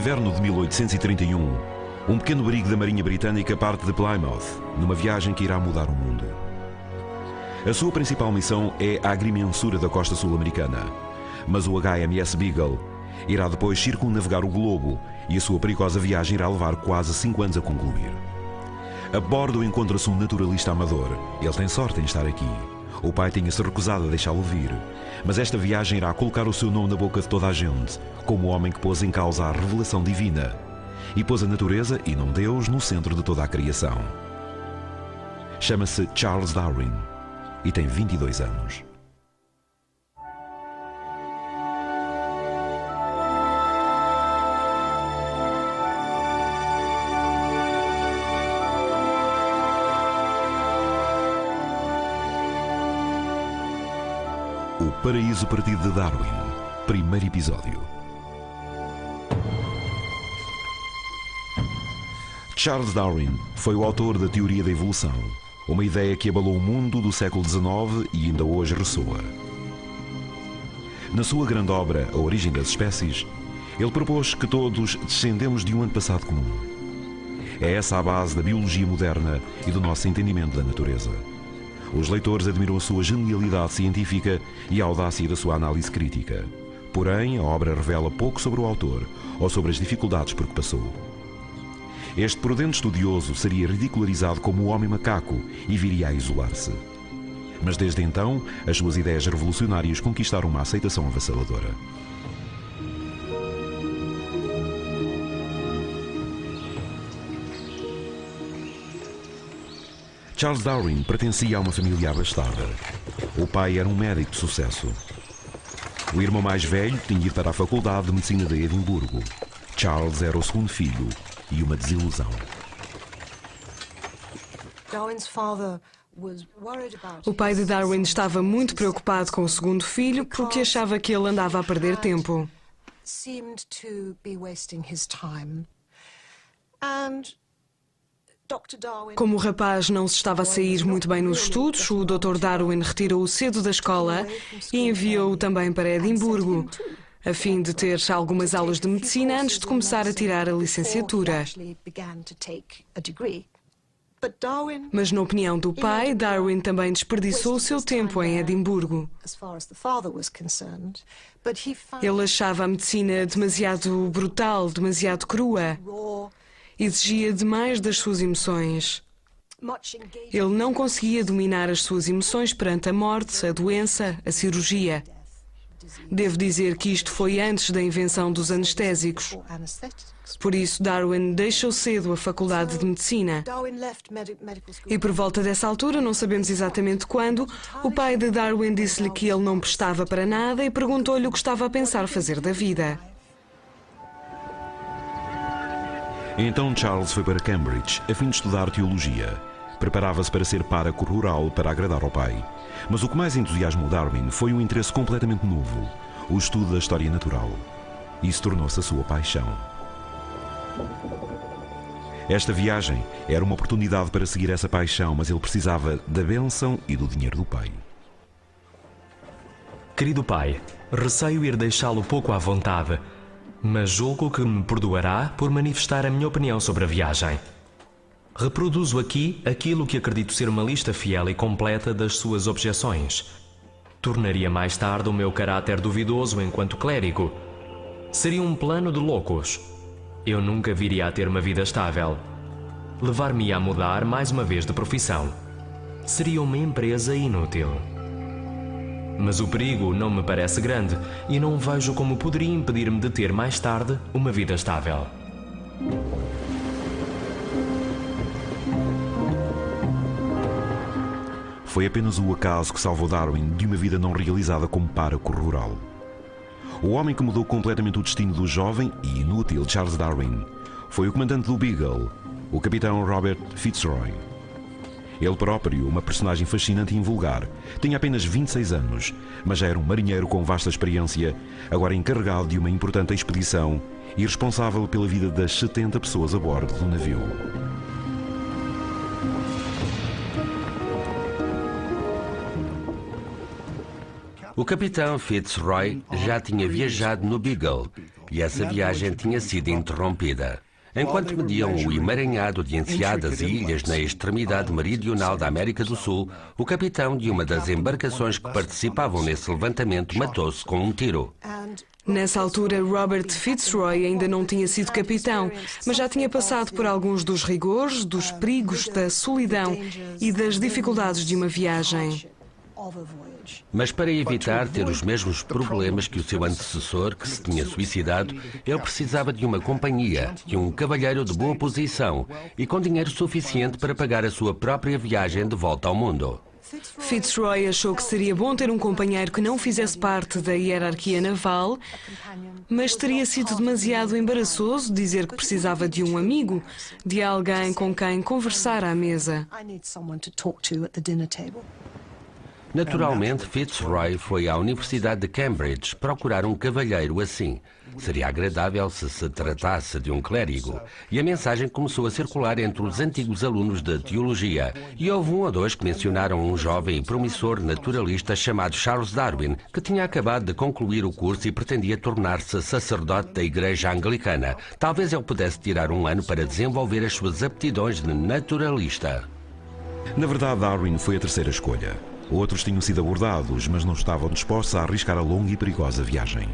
inverno de 1831, um pequeno abrigo da Marinha Britânica parte de Plymouth, numa viagem que irá mudar o mundo. A sua principal missão é a agrimensura da costa sul-americana, mas o HMS Beagle irá depois circunnavegar o globo e a sua perigosa viagem irá levar quase 5 anos a concluir. A bordo encontra-se um naturalista amador. Ele tem sorte em estar aqui. O pai tinha-se recusado a deixá-lo vir, mas esta viagem irá colocar o seu nome na boca de toda a gente, como o homem que pôs em causa a revelação divina e pôs a natureza e não Deus no centro de toda a criação. Chama-se Charles Darwin e tem 22 anos. O Paraíso Perdido de Darwin, primeiro episódio. Charles Darwin foi o autor da teoria da evolução, uma ideia que abalou o mundo do século XIX e ainda hoje ressoa. Na sua grande obra, A Origem das Espécies, ele propôs que todos descendemos de um antepassado comum. É essa a base da biologia moderna e do nosso entendimento da natureza. Os leitores admiram a sua genialidade científica e a audácia da sua análise crítica. Porém, a obra revela pouco sobre o autor ou sobre as dificuldades por que passou. Este prudente estudioso seria ridicularizado como o homem macaco e viria a isolar-se. Mas desde então, as suas ideias revolucionárias conquistaram uma aceitação avassaladora. Charles Darwin pertencia a uma família abastada. O pai era um médico de sucesso. O irmão mais velho tinha ido para a Faculdade de Medicina de Edimburgo. Charles era o segundo filho e uma desilusão. O pai de Darwin estava muito preocupado com o segundo filho porque achava que ele andava a perder tempo. Como o rapaz não se estava a sair muito bem nos estudos, o Dr. Darwin retirou-o cedo da escola e enviou-o também para Edimburgo, a fim de ter algumas aulas de medicina antes de começar a tirar a licenciatura. Mas, na opinião do pai, Darwin também desperdiçou o seu tempo em Edimburgo. Ele achava a medicina demasiado brutal, demasiado crua. Exigia demais das suas emoções. Ele não conseguia dominar as suas emoções perante a morte, a doença, a cirurgia. Devo dizer que isto foi antes da invenção dos anestésicos. Por isso, Darwin deixou cedo a Faculdade de Medicina. E por volta dessa altura, não sabemos exatamente quando, o pai de Darwin disse-lhe que ele não prestava para nada e perguntou-lhe o que estava a pensar fazer da vida. Então Charles foi para Cambridge a fim de estudar teologia. Preparava-se para ser pároco rural para agradar ao pai. Mas o que mais entusiasmou Darwin foi um interesse completamente novo, o estudo da história natural. Isso tornou-se a sua paixão. Esta viagem era uma oportunidade para seguir essa paixão, mas ele precisava da bênção e do dinheiro do pai. Querido pai, receio ir deixá-lo pouco à vontade, mas julgo que me perdoará por manifestar a minha opinião sobre a viagem. Reproduzo aqui aquilo que acredito ser uma lista fiel e completa das suas objeções. Tornaria mais tarde o meu caráter duvidoso enquanto clérigo. Seria um plano de loucos. Eu nunca viria a ter uma vida estável. Levar-me a mudar mais uma vez de profissão. Seria uma empresa inútil. Mas o perigo não me parece grande e não vejo como poderia impedir-me de ter mais tarde uma vida estável. Foi apenas o acaso que salvou Darwin de uma vida não realizada como pároco rural. O homem que mudou completamente o destino do jovem e inútil Charles Darwin foi o comandante do Beagle, o capitão Robert Fitzroy. Ele próprio, uma personagem fascinante e invulgar, tinha apenas 26 anos, mas já era um marinheiro com vasta experiência, agora encarregado de uma importante expedição e responsável pela vida das 70 pessoas a bordo do navio. O capitão Fitzroy já tinha viajado no Beagle e essa viagem tinha sido interrompida. Enquanto mediam o emaranhado de enseadas e ilhas na extremidade meridional da América do Sul, o capitão de uma das embarcações que participavam nesse levantamento matou-se com um tiro. Nessa altura, Robert Fitzroy ainda não tinha sido capitão, mas já tinha passado por alguns dos rigores, dos perigos, da solidão e das dificuldades de uma viagem. Mas para evitar ter os mesmos problemas que o seu antecessor, que se tinha suicidado, ele precisava de uma companhia, de um cavalheiro de boa posição e com dinheiro suficiente para pagar a sua própria viagem de volta ao mundo. Fitzroy achou que seria bom ter um companheiro que não fizesse parte da hierarquia naval, mas teria sido demasiado embaraçoso dizer que precisava de um amigo, de alguém com quem conversar à mesa. Naturalmente, Fitzroy foi à Universidade de Cambridge procurar um cavalheiro assim. Seria agradável se se tratasse de um clérigo. E a mensagem começou a circular entre os antigos alunos de teologia. E houve um ou dois que mencionaram um jovem e promissor naturalista chamado Charles Darwin, que tinha acabado de concluir o curso e pretendia tornar-se sacerdote da Igreja Anglicana. Talvez ele pudesse tirar um ano para desenvolver as suas aptidões de naturalista. Na verdade, Darwin foi a terceira escolha. Outros tinham sido abordados, mas não estavam dispostos a arriscar a longa e perigosa viagem.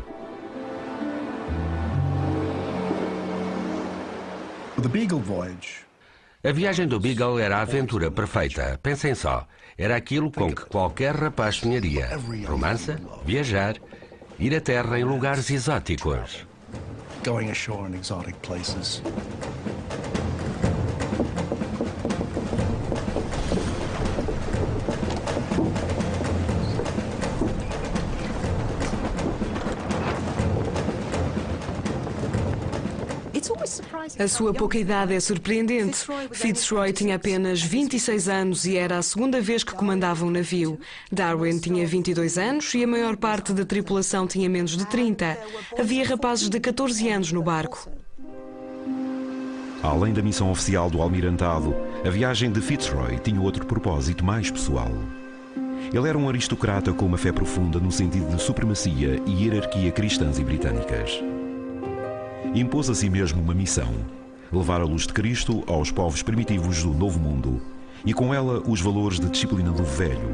A viagem do Beagle era a aventura perfeita. Pensem só, era aquilo com que qualquer rapaz sonharia. Romance, viajar, ir à terra em lugares exóticos. Going ashore in exotic places. A sua pouca idade é surpreendente. Fitzroy tinha apenas 26 anos e era a segunda vez que comandava um navio. Darwin tinha 22 anos e a maior parte da tripulação tinha menos de 30. Havia rapazes de 14 anos no barco. Além da missão oficial do almirantado, a viagem de Fitzroy tinha outro propósito mais pessoal. Ele era um aristocrata com uma fé profunda no sentido de supremacia e hierarquia cristãs e britânicas. Impôs a si mesmo uma missão: levar a luz de Cristo aos povos primitivos do Novo Mundo e com ela os valores de disciplina do Velho.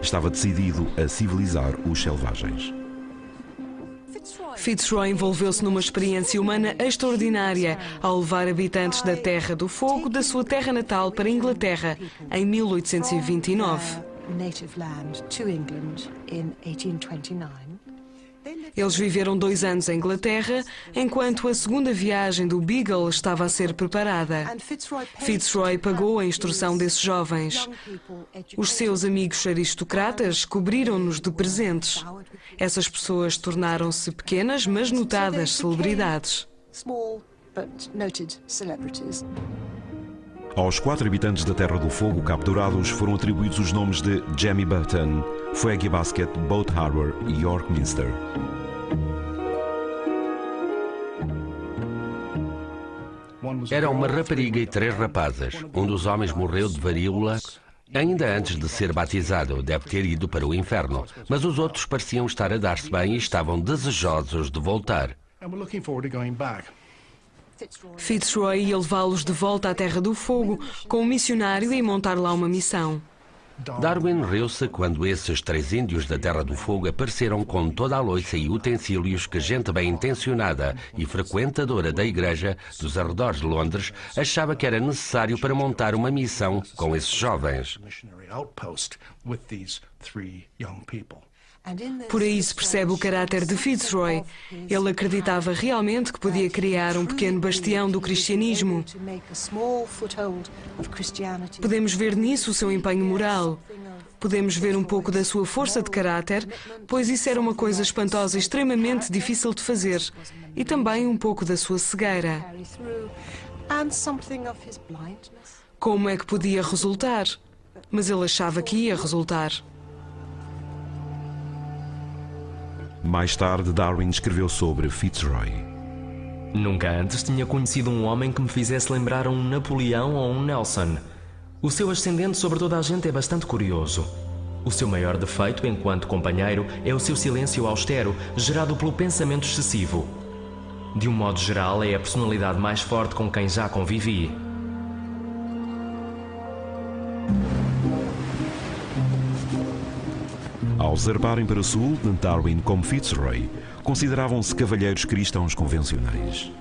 Estava decidido a civilizar os selvagens. Fitzroy envolveu-se numa experiência humana extraordinária ao levar habitantes da Terra do Fogo da sua terra natal para a Inglaterra em 1829. Eles viveram 2 anos em Inglaterra, enquanto a segunda viagem do Beagle estava a ser preparada. Fitzroy pagou a instrução desses jovens. Os seus amigos aristocratas cobriram-nos de presentes. Essas pessoas tornaram-se pequenas, mas notadas celebridades. Aos 4 habitantes da Terra do Fogo capturados foram atribuídos os nomes de Jamie Button, Fuegi Basket, Boat Harbor e York Minster. Era uma rapariga e 3 rapazes. Um dos homens morreu de varíola ainda antes de ser batizado. Deve ter ido para o inferno. Mas os outros pareciam estar a dar-se bem e estavam desejosos de voltar. Fitzroy ia levá-los de volta à Terra do Fogo com um missionário e montar lá uma missão. Darwin riu-se quando esses 3 índios da Terra do Fogo apareceram com toda a loiça e utensílios que gente bem intencionada e frequentadora da igreja dos arredores de Londres achava que era necessário para montar uma missão com esses jovens. Por aí se percebe o caráter de Fitzroy. Ele acreditava realmente que podia criar um pequeno bastião do cristianismo. Podemos ver nisso o seu empenho moral. Podemos ver um pouco da sua força de caráter, pois isso era uma coisa espantosa e extremamente difícil de fazer. E também um pouco da sua cegueira. Como é que podia resultar? Mas ele achava que ia resultar. Mais tarde, Darwin escreveu sobre Fitzroy. Nunca antes tinha conhecido um homem que me fizesse lembrar um Napoleão ou um Nelson. O seu ascendente sobre toda a gente é bastante curioso. O seu maior defeito enquanto companheiro é o seu silêncio austero, gerado pelo pensamento excessivo. De um modo geral, é a personalidade mais forte com quem já convivi. Ao zarparem para o sul, tanto Darwin como Fitzroy consideravam-se cavalheiros cristãos convencionais.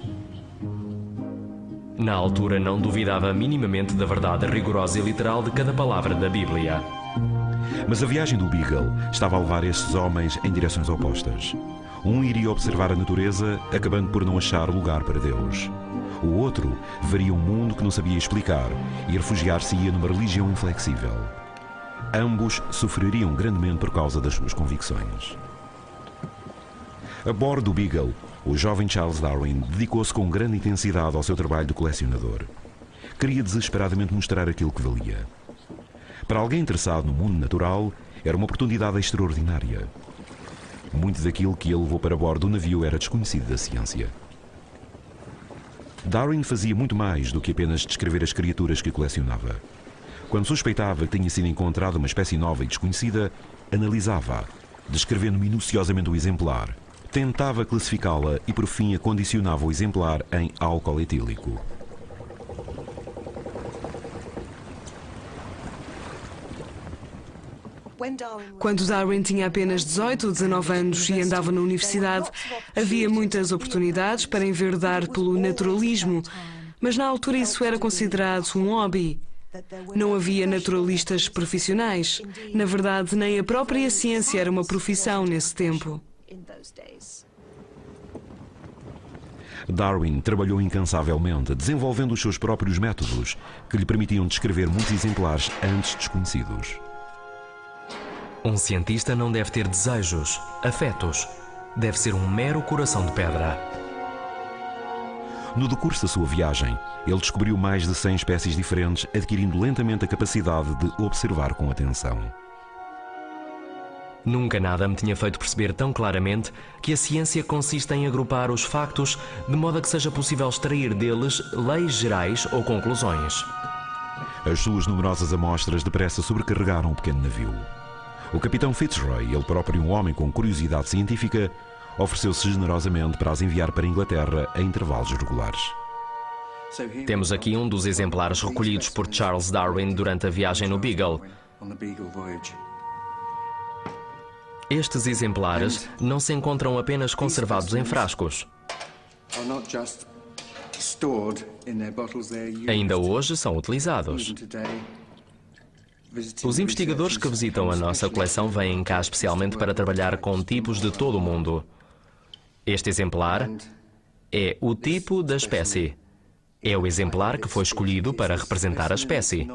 Na altura, não duvidava minimamente da verdade rigorosa e literal de cada palavra da Bíblia. Mas a viagem do Beagle estava a levar estes homens em direções opostas. Um iria observar a natureza, acabando por não achar lugar para Deus. O outro veria um mundo que não sabia explicar e refugiar-se-ia numa religião inflexível. Ambos sofreriam grandemente por causa das suas convicções. A bordo do Beagle, o jovem Charles Darwin dedicou-se com grande intensidade ao seu trabalho de colecionador. Queria desesperadamente mostrar aquilo que valia. Para alguém interessado no mundo natural, era uma oportunidade extraordinária. Muito daquilo que ele levou para bordo do navio era desconhecido da ciência. Darwin fazia muito mais do que apenas descrever as criaturas que colecionava. Quando suspeitava que tinha sido encontrada uma espécie nova e desconhecida, analisava-a, descrevendo minuciosamente o exemplar, tentava classificá-la e, por fim, acondicionava o exemplar em álcool etílico. Quando Darwin tinha apenas 18 ou 19 anos e andava na universidade, havia muitas oportunidades para enverdar pelo naturalismo, mas na altura isso era considerado um hobby. Não havia naturalistas profissionais. Na verdade, nem a própria ciência era uma profissão nesse tempo. Darwin trabalhou incansavelmente, desenvolvendo os seus próprios métodos, que lhe permitiam descrever muitos exemplares antes desconhecidos. Um cientista não deve ter desejos, afetos. Deve ser um mero coração de pedra. No decurso da sua viagem, ele descobriu mais de 100 espécies diferentes, adquirindo lentamente a capacidade de observar com atenção. Nunca nada me tinha feito perceber tão claramente que a ciência consiste em agrupar os factos de modo a que seja possível extrair deles leis gerais ou conclusões. As suas numerosas amostras depressa sobrecarregaram o pequeno navio. O capitão Fitzroy, ele próprio um homem com curiosidade científica, ofereceu-se generosamente para as enviar para a Inglaterra a intervalos regulares. Temos aqui um dos exemplares recolhidos por Charles Darwin durante a viagem no Beagle. Estes exemplares não se encontram apenas conservados em frascos. Ainda hoje são utilizados. Os investigadores que visitam a nossa coleção vêm cá especialmente para trabalhar com tipos de todo o mundo. Este exemplar é o tipo da espécie. É o exemplar que foi escolhido para representar a espécie.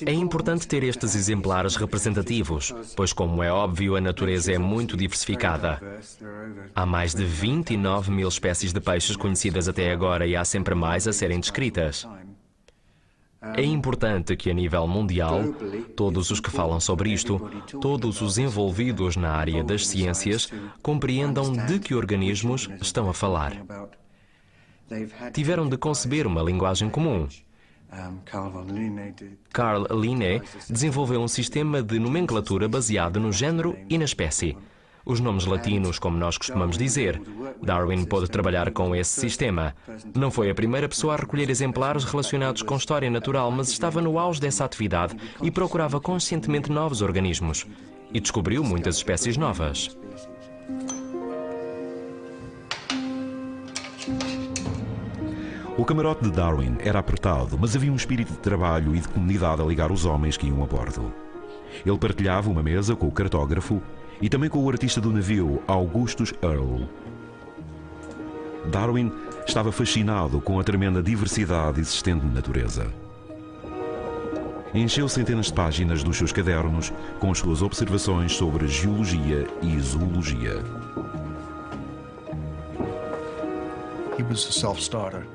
É importante ter estes exemplares representativos, pois, como é óbvio, a natureza é muito diversificada. Há mais de 29 mil espécies de peixes conhecidas até agora e há sempre mais a serem descritas. É importante que, a nível mundial, todos os que falam sobre isto, todos os envolvidos na área das ciências, compreendam de que organismos estão a falar. Tiveram de conceber uma linguagem comum. Carl Linné desenvolveu um sistema de nomenclatura baseado no género e na espécie. Os nomes latinos, como nós costumamos dizer. Darwin pôde trabalhar com esse sistema. Não foi a primeira pessoa a recolher exemplares relacionados com história natural, mas estava no auge dessa atividade e procurava conscientemente novos organismos. E descobriu muitas espécies novas. O camarote de Darwin era apertado, mas havia um espírito de trabalho e de comunidade a ligar os homens que iam a bordo. Ele partilhava uma mesa com o cartógrafo e também com o artista do navio, Augustus Earle. Darwin estava fascinado com a tremenda diversidade existente na natureza. Encheu centenas de páginas dos seus cadernos com as suas observações sobre geologia e zoologia. He was a self-starter.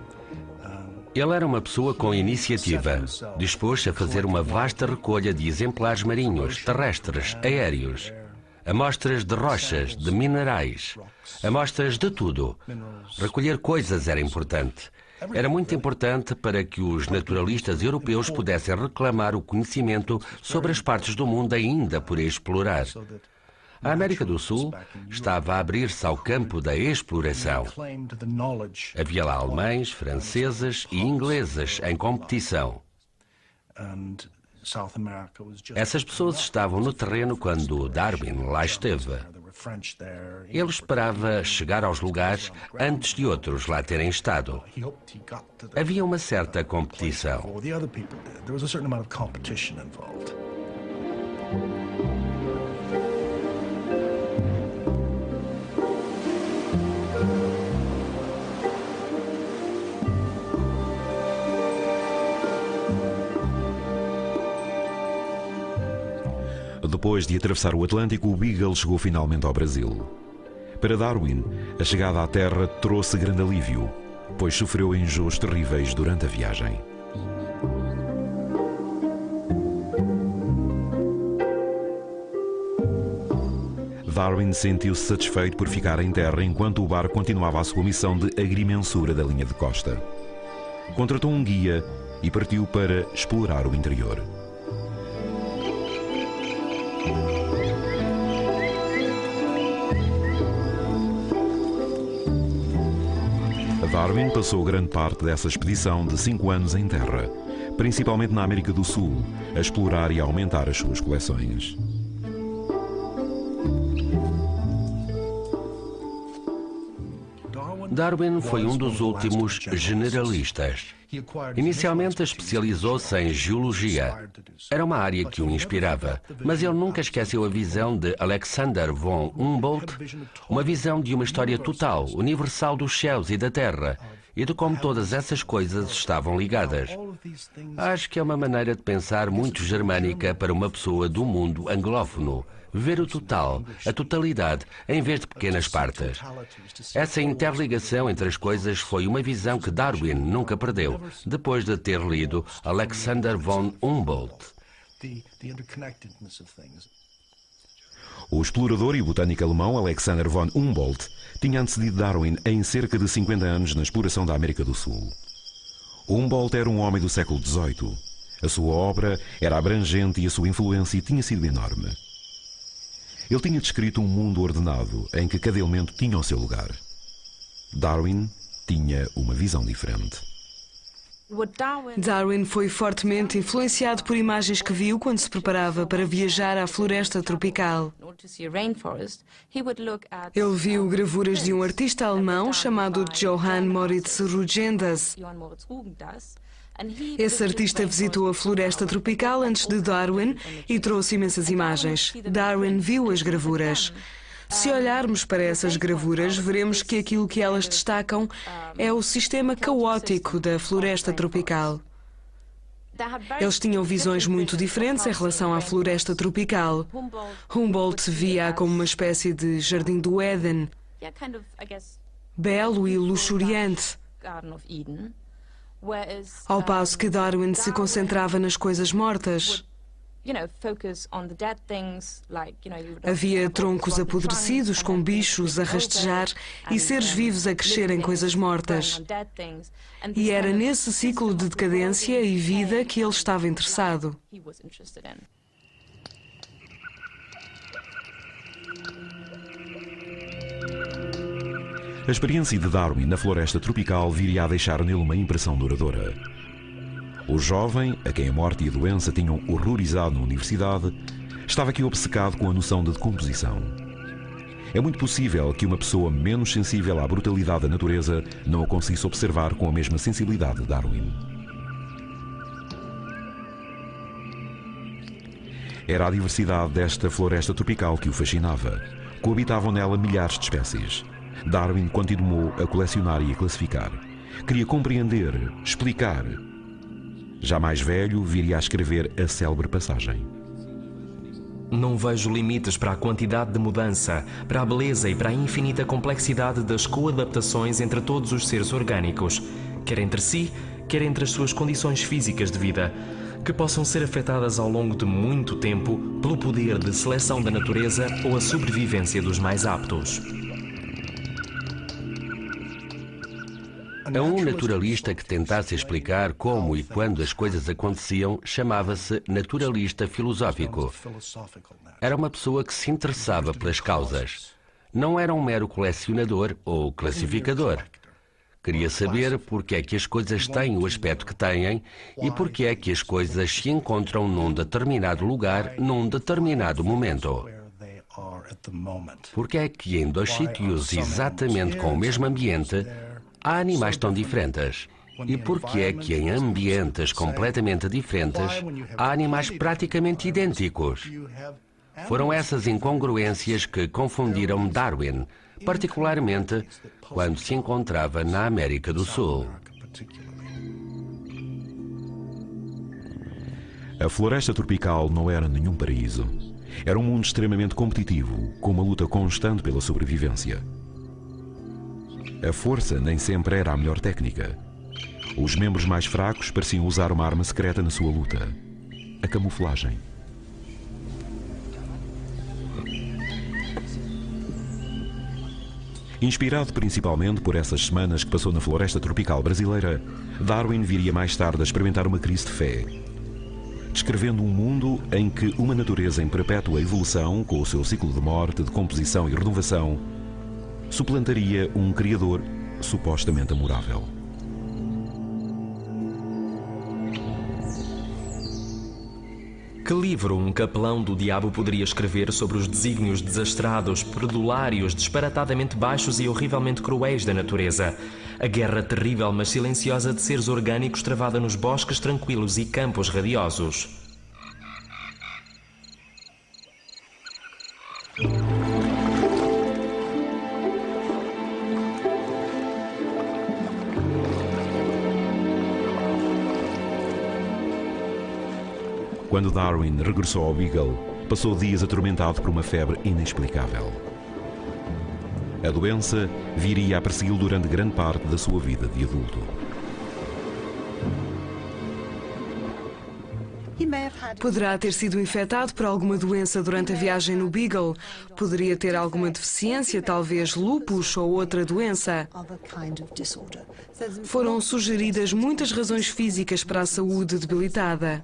Ele era uma pessoa com iniciativa. Dispôs-se a fazer uma vasta recolha de exemplares marinhos, terrestres, aéreos. Amostras de rochas, de minerais. Amostras de tudo. Recolher coisas era importante. Era muito importante para que os naturalistas europeus pudessem reclamar o conhecimento sobre as partes do mundo ainda por explorar. A América do Sul estava a abrir-se ao campo da exploração. Havia lá alemães, franceses e ingleses em competição. Essas pessoas estavam no terreno quando Darwin lá esteve. Ele esperava chegar aos lugares antes de outros lá terem estado. Havia uma certa competição. Depois de atravessar o Atlântico, o Beagle chegou finalmente ao Brasil. Para Darwin, a chegada à Terra trouxe grande alívio, pois sofreu enjoos terríveis durante a viagem. Darwin sentiu-se satisfeito por ficar em terra enquanto o barco continuava a sua missão de agrimensura da linha de costa. Contratou um guia e partiu para explorar o interior. Darwin passou grande parte dessa expedição de 5 anos em terra, principalmente na América do Sul, a explorar e a aumentar as suas coleções. Darwin foi um dos últimos generalistas. Inicialmente especializou-se em geologia. Era uma área que o inspirava, mas ele nunca esqueceu a visão de Alexander von Humboldt, uma visão de uma história total, universal dos céus e da terra, e de como todas essas coisas estavam ligadas. Acho que é uma maneira de pensar muito germânica para uma pessoa do mundo anglófono. Ver o total, a totalidade, em vez de pequenas partes. Essa interligação entre as coisas foi uma visão que Darwin nunca perdeu, depois de ter lido Alexander von Humboldt. O explorador e botânico alemão Alexander von Humboldt tinha antecedido Darwin em cerca de 50 anos na exploração da América do Sul. Humboldt era um homem do século XVIII. A sua obra era abrangente e a sua influência tinha sido enorme. Ele tinha descrito um mundo ordenado em que cada elemento tinha o seu lugar. Darwin tinha uma visão diferente. Darwin foi fortemente influenciado por imagens que viu quando se preparava para viajar à floresta tropical. Ele viu gravuras de um artista alemão chamado Johann Moritz Rugendas. Esse artista visitou a floresta tropical antes de Darwin e trouxe imensas imagens. Darwin viu as gravuras. Se olharmos para essas gravuras, veremos que aquilo que elas destacam é o sistema caótico da floresta tropical. Eles tinham visões muito diferentes em relação à floresta tropical. Humboldt via-a como uma espécie de jardim do Éden, belo e luxuriante, ao passo que Darwin se concentrava nas coisas mortas. Havia troncos apodrecidos com bichos a rastejar e seres vivos a crescer em coisas mortas. E era nesse ciclo de decadência e vida que ele estava interessado. A experiência de Darwin na floresta tropical viria a deixar nele uma impressão duradoura. O jovem, a quem a morte e a doença tinham horrorizado na universidade, estava aqui obcecado com a noção de decomposição. É muito possível que uma pessoa menos sensível à brutalidade da natureza não a conseguisse observar com a mesma sensibilidade de Darwin. Era a diversidade desta floresta tropical que o fascinava. Coabitavam nela milhares de espécies. Darwin continuou a colecionar e a classificar. Queria compreender, explicar. Já mais velho, viria a escrever a célebre passagem. Não vejo limites para a quantidade de mudança, para a beleza e para a infinita complexidade das coadaptações entre todos os seres orgânicos, quer entre si, quer entre as suas condições físicas de vida, que possam ser afetadas ao longo de muito tempo pelo poder de seleção da natureza ou a sobrevivência dos mais aptos. A um naturalista que tentasse explicar como e quando as coisas aconteciam chamava-se naturalista filosófico. Era uma pessoa que se interessava pelas causas. Não era um mero colecionador ou classificador. Queria saber porque é que as coisas têm o aspecto que têm e porque é que as coisas se encontram num determinado lugar, num determinado momento. Porque é que em dois sítios exatamente com o mesmo ambiente há animais tão diferentes? E porque é que em ambientes completamente diferentes há animais praticamente idênticos? Foram essas incongruências que confundiram Darwin, particularmente quando se encontrava na América do Sul. A floresta tropical não era nenhum paraíso. Era um mundo extremamente competitivo, com uma luta constante pela sobrevivência. A força nem sempre era a melhor técnica. Os membros mais fracos pareciam usar uma arma secreta na sua luta: a camuflagem. Inspirado principalmente por essas semanas que passou na floresta tropical brasileira, Darwin viria mais tarde a experimentar uma crise de fé, descrevendo um mundo em que uma natureza em perpétua evolução, com o seu ciclo de morte, decomposição e renovação, suplantaria um criador supostamente amorável. Que livro um capelão do diabo poderia escrever sobre os desígnios desastrados, perdulários, disparatadamente baixos e horrivelmente cruéis da natureza? A guerra terrível mas silenciosa de seres orgânicos travada nos bosques tranquilos e campos radiosos. Quando Darwin regressou ao Beagle, passou dias atormentado por uma febre inexplicável. A doença viria a persegui-lo durante grande parte da sua vida de adulto. Poderá ter sido infectado por alguma doença durante a viagem no Beagle. Poderia ter alguma deficiência, talvez lúpus ou outra doença. Foram sugeridas muitas razões físicas para a saúde debilitada.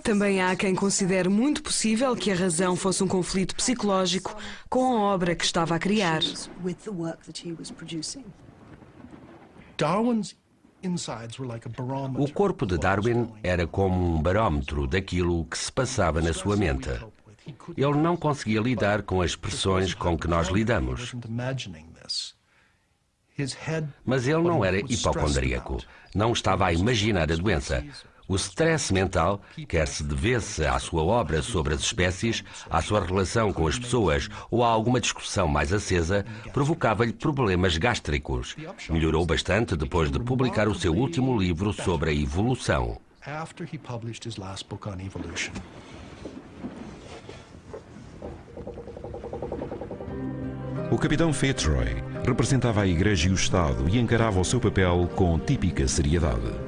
Também há quem considere muito possível que a razão fosse um conflito psicológico com a obra que estava a criar. O corpo de Darwin era como um barómetro daquilo que se passava na sua mente. Ele não conseguia lidar com as pressões com que nós lidamos. Mas ele não era hipocondríaco. Não estava a imaginar a doença. O stress mental, quer se devesse à sua obra sobre as espécies, à sua relação com as pessoas ou a alguma discussão mais acesa, provocava-lhe problemas gástricos. Melhorou bastante depois de publicar o seu último livro sobre a evolução. O capitão Fitzroy representava a Igreja e o Estado e encarava o seu papel com típica seriedade.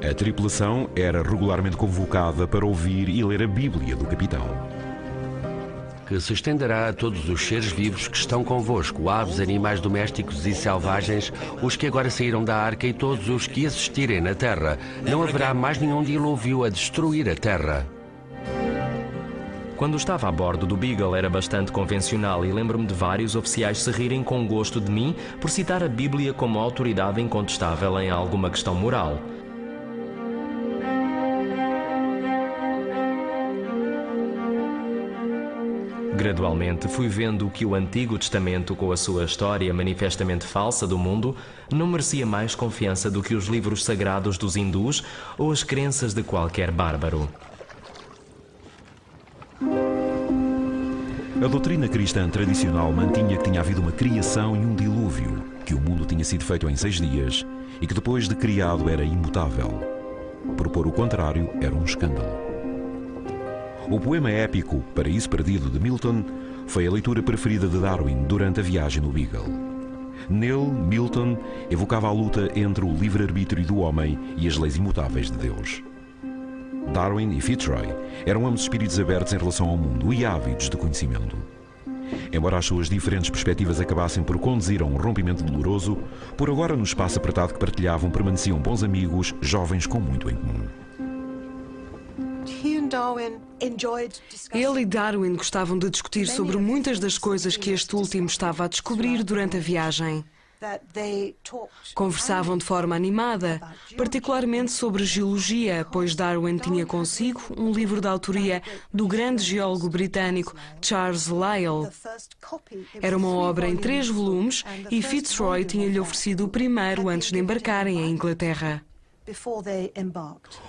A tripulação era regularmente convocada para ouvir e ler a Bíblia do capitão. Que se estenderá a todos os seres vivos que estão convosco, aves, animais domésticos e selvagens, os que agora saíram da arca e todos os que existirem na terra. Não haverá mais nenhum dilúvio a destruir a terra. Quando estava a bordo do Beagle era bastante convencional e lembro-me de vários oficiais se rirem com gosto de mim por citar a Bíblia como autoridade incontestável em alguma questão moral. Gradualmente fui vendo que o Antigo Testamento, com a sua história manifestamente falsa do mundo, não merecia mais confiança do que os livros sagrados dos hindus ou as crenças de qualquer bárbaro. A doutrina cristã tradicional mantinha que tinha havido uma criação e um dilúvio, que o mundo tinha sido feito em 6 dias e que depois de criado era imutável. Propor o contrário era um escândalo. O poema épico Paraíso Perdido de Milton foi a leitura preferida de Darwin durante a viagem no Beagle. Nele, Milton evocava a luta entre o livre-arbítrio do homem e as leis imutáveis de Deus. Darwin e Fitzroy eram ambos espíritos abertos em relação ao mundo e ávidos de conhecimento. Embora as suas diferentes perspectivas acabassem por conduzir a um rompimento doloroso, por agora no espaço apertado que partilhavam permaneciam bons amigos, jovens com muito em comum. Ele e Darwin gostavam de discutir sobre muitas das coisas que este último estava a descobrir durante a viagem. Conversavam de forma animada, particularmente sobre geologia, pois Darwin tinha consigo um livro de autoria do grande geólogo britânico Charles Lyell. Era uma obra em 3 volumes e Fitzroy tinha-lhe oferecido o primeiro antes de embarcarem em Inglaterra.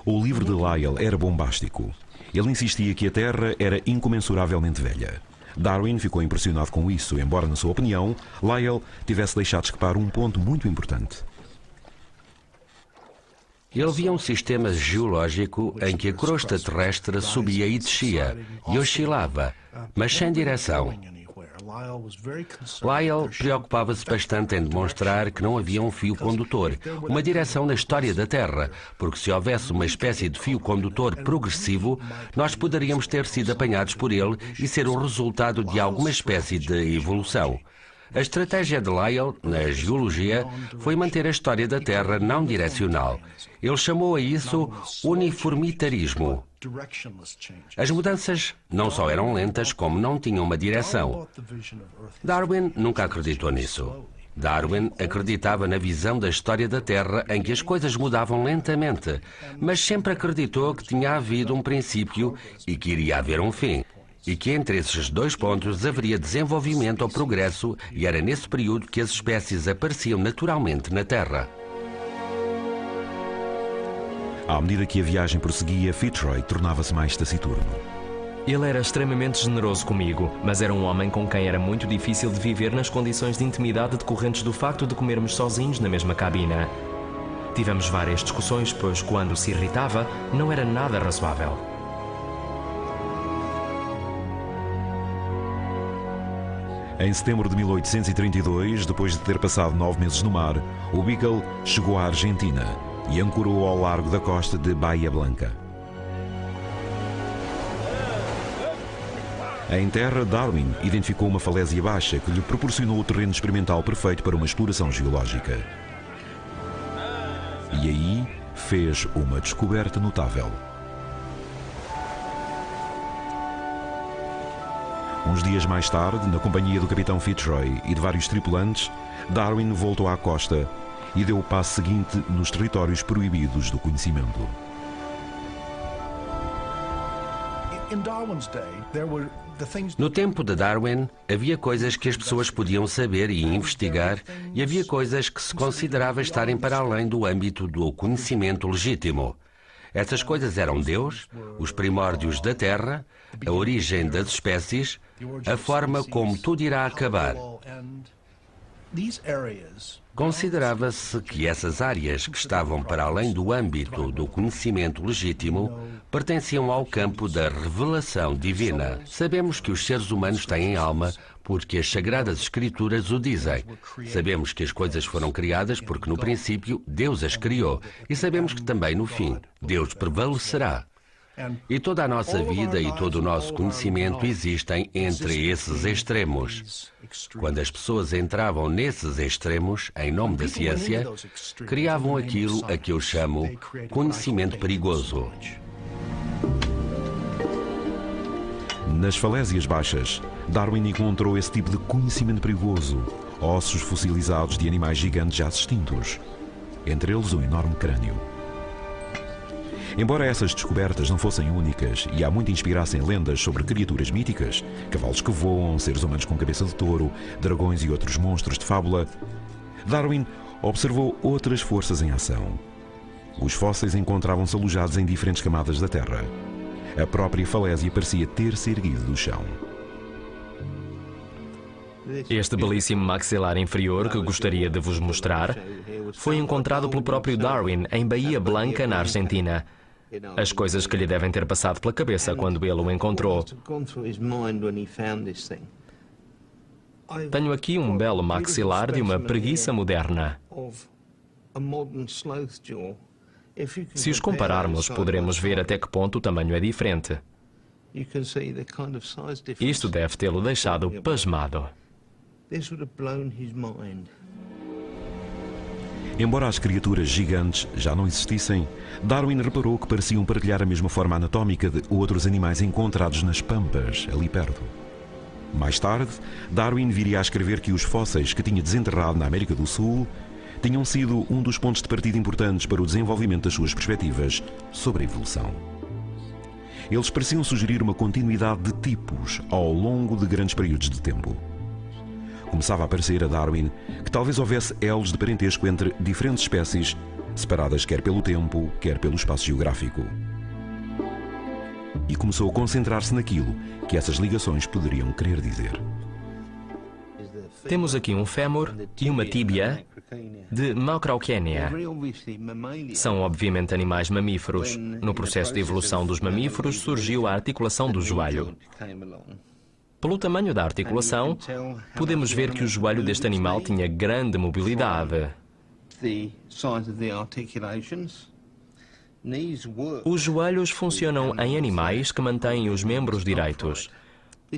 O livro de Lyell era bombástico. Ele insistia que a Terra era incomensuravelmente velha. Darwin ficou impressionado com isso, embora, na sua opinião, Lyell tivesse deixado escapar um ponto muito importante. Ele via um sistema geológico em que a crosta terrestre subia e descia, e oscilava, mas sem direção. Lyell preocupava-se bastante em demonstrar que não havia um fio condutor, uma direção na história da Terra, porque se houvesse uma espécie de fio condutor progressivo, nós poderíamos ter sido apanhados por ele e ser o resultado de alguma espécie de evolução. A estratégia de Lyell, na geologia, foi manter a história da Terra não direcional. Ele chamou a isso uniformitarismo. As mudanças não só eram lentas, como não tinham uma direção. Darwin nunca acreditou nisso. Darwin acreditava na visão da história da Terra em que as coisas mudavam lentamente, mas sempre acreditou que tinha havido um princípio e que iria haver um fim. E que entre esses 2 pontos haveria desenvolvimento ou progresso, e era nesse período que as espécies apareciam naturalmente na Terra. À medida que a viagem prosseguia, Fitzroy tornava-se mais taciturno. Ele era extremamente generoso comigo, mas era um homem com quem era muito difícil de viver nas condições de intimidade decorrentes do facto de comermos sozinhos na mesma cabina. Tivemos várias discussões, pois quando se irritava, não era nada razoável. Em setembro de 1832, depois de ter passado 9 meses no mar, o Beagle chegou à Argentina e ancorou ao largo da costa de Bahia Blanca. Em terra, Darwin identificou uma falésia baixa que lhe proporcionou o terreno experimental perfeito para uma exploração geológica. E aí fez uma descoberta notável. Uns dias mais tarde, na companhia do capitão Fitzroy e de vários tripulantes, Darwin voltou à costa e deu o passo seguinte nos territórios proibidos do conhecimento. No tempo de Darwin, havia coisas que as pessoas podiam saber e investigar, e havia coisas que se considerava estarem para além do âmbito do conhecimento legítimo. Essas coisas eram Deus, os primórdios da Terra, a origem das espécies, a forma como tudo irá acabar. Considerava-se que essas áreas que estavam para além do âmbito do conhecimento legítimo pertenciam ao campo da revelação divina. Sabemos que os seres humanos têm alma porque as Sagradas Escrituras o dizem. Sabemos que as coisas foram criadas porque no princípio Deus as criou. E sabemos que também no fim Deus prevalecerá. E toda a nossa vida e todo o nosso conhecimento existem entre esses extremos. Quando as pessoas entravam nesses extremos, em nome da ciência, criavam aquilo a que eu chamo conhecimento perigoso. Nas falésias baixas, Darwin encontrou esse tipo de conhecimento perigoso, ossos fossilizados de animais gigantes já extintos, entre eles um enorme crânio. Embora essas descobertas não fossem únicas e há muito inspirassem lendas sobre criaturas míticas, cavalos que voam, seres humanos com cabeça de touro, dragões e outros monstros de fábula, Darwin observou outras forças em ação. Os fósseis encontravam-se alojados em diferentes camadas da Terra. A própria falésia parecia ter-se erguido do chão. Este belíssimo maxilar inferior que gostaria de vos mostrar foi encontrado pelo próprio Darwin em Bahia Blanca, na Argentina. As coisas que lhe devem ter passado pela cabeça quando ele o encontrou. Tenho aqui um belo maxilar de uma preguiça moderna. Se os compararmos, poderemos ver até que ponto o tamanho é diferente. You can see the kind of size difference. Isto deve tê-lo deixado pasmado. This would have blown his mind. Embora as criaturas gigantes já não existissem, Darwin reparou que pareciam partilhar a mesma forma anatómica de outros animais encontrados nas pampas, ali perto. Mais tarde, Darwin viria a escrever que os fósseis que tinha desenterrado na América do Sul tinham sido um dos pontos de partida importantes para o desenvolvimento das suas perspectivas sobre a evolução. Eles pareciam sugerir uma continuidade de tipos ao longo de grandes períodos de tempo. Começava a parecer a Darwin que talvez houvesse elos de parentesco entre diferentes espécies, separadas quer pelo tempo, quer pelo espaço geográfico. E começou a concentrar-se naquilo que essas ligações poderiam querer dizer. Temos aqui um fémur e uma tíbia de Macrauchenia. São obviamente animais mamíferos. No processo de evolução dos mamíferos surgiu a articulação do joelho. Pelo tamanho da articulação, podemos ver que o joelho deste animal tinha grande mobilidade. Os joelhos funcionam em animais que mantêm os membros direitos.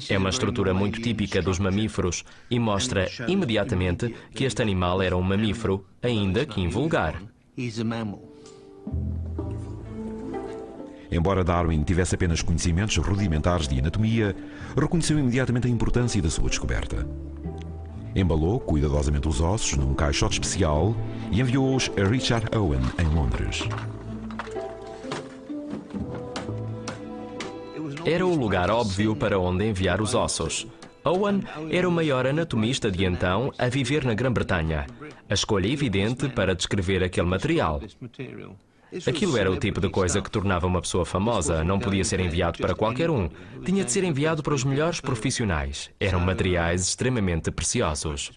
É uma estrutura muito típica dos mamíferos e mostra imediatamente que este animal era um mamífero, ainda que invulgar. Embora Darwin tivesse apenas conhecimentos rudimentares de anatomia, reconheceu imediatamente a importância da sua descoberta. Embalou cuidadosamente os ossos num caixote especial e enviou-os a Richard Owen, em Londres. Era o lugar óbvio para onde enviar os ossos. Owen era o maior anatomista de então a viver na Grã-Bretanha. A escolha evidente para descrever aquele material. Aquilo era o tipo de coisa que tornava uma pessoa famosa. Não podia ser enviado para qualquer um. Tinha de ser enviado para os melhores profissionais. Eram materiais extremamente preciosos.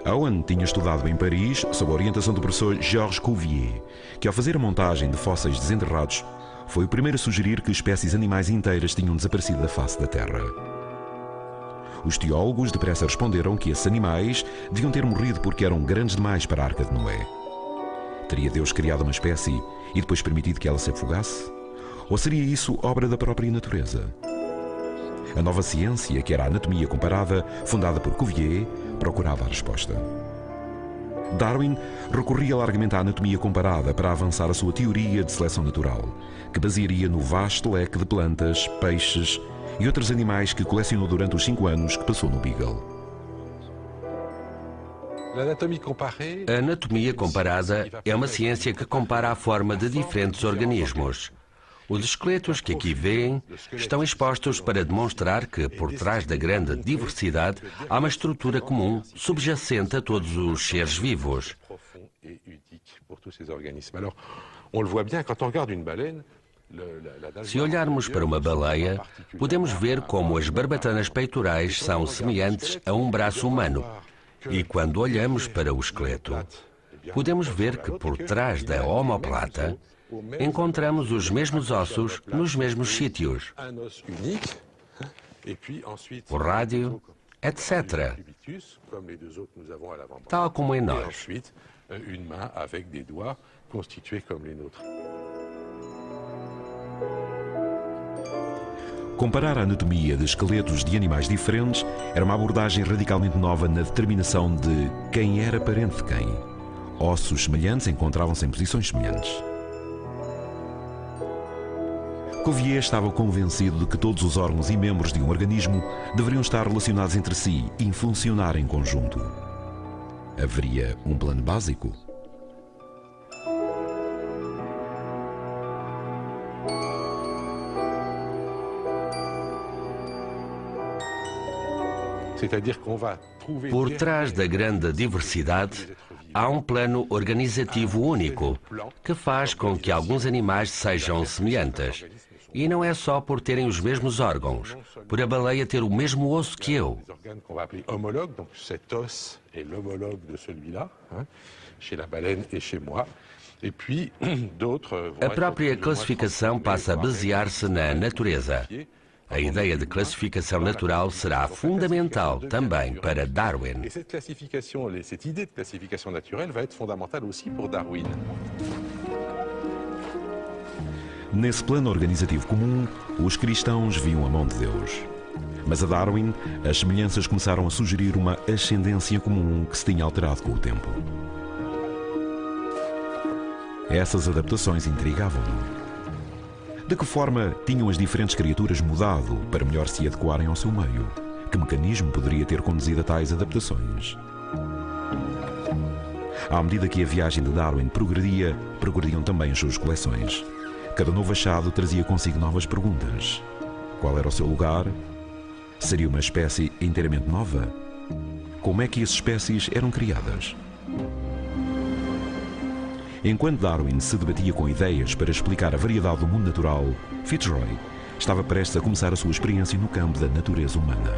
Owen tinha estudado em Paris sob a orientação do professor Georges Cuvier, que ao fazer a montagem de fósseis desenterrados, foi o primeiro a sugerir que espécies animais inteiras tinham desaparecido da face da Terra. Os teólogos depressa responderam que esses animais deviam ter morrido porque eram grandes demais para a Arca de Noé. Teria Deus criado uma espécie e depois permitido que ela se afogasse? Ou seria isso obra da própria natureza? A nova ciência, que era a anatomia comparada, fundada por Cuvier, procurava a resposta. Darwin recorria largamente à anatomia comparada para avançar a sua teoria de seleção natural, que basearia no vasto leque de plantas, peixes e outros animais que colecionou durante os 5 anos que passou no Beagle. A anatomia comparada é uma ciência que compara a forma de diferentes organismos. Os esqueletos que aqui vêem estão expostos para demonstrar que, por trás da grande diversidade, há uma estrutura comum subjacente a todos os seres vivos. Se olharmos para uma baleia, podemos ver como as barbatanas peitorais são semelhantes a um braço humano. E quando olhamos para o esqueleto, podemos ver que por trás da omoplata encontramos os mesmos ossos nos mesmos sítios. O rádio, etc. Tal como em nós. Comparar a anatomia de esqueletos de animais diferentes era uma abordagem radicalmente nova na determinação de quem era parente de quem. Ossos semelhantes encontravam-se em posições semelhantes. Cuvier estava convencido de que todos os órgãos e membros de um organismo deveriam estar relacionados entre si e funcionar em conjunto. Haveria um plano básico? Por trás da grande diversidade, há um plano organizativo único, que faz com que alguns animais sejam semelhantes. E não é só por terem os mesmos órgãos, por a baleia ter o mesmo osso que eu. A própria classificação passa a basear-se na natureza. A ideia de classificação natural será fundamental também para Darwin. Et cette idée de classification naturelle va être fondamentale aussi pour Darwin. Nesse plano organizativo comum, os cristãos viam a mão de Deus. Mas a Darwin, as semelhanças começaram a sugerir uma ascendência comum que se tinha alterado com o tempo. Essas adaptações intrigavam-no. De que forma tinham as diferentes criaturas mudado para melhor se adequarem ao seu meio? Que mecanismo poderia ter conduzido a tais adaptações? À medida que a viagem de Darwin progrediam também as suas coleções. Cada novo achado trazia consigo novas perguntas. Qual era o seu lugar? Seria uma espécie inteiramente nova? Como é que as espécies eram criadas? Enquanto Darwin se debatia com ideias para explicar a variedade do mundo natural, Fitzroy estava prestes a começar a sua experiência no campo da natureza humana.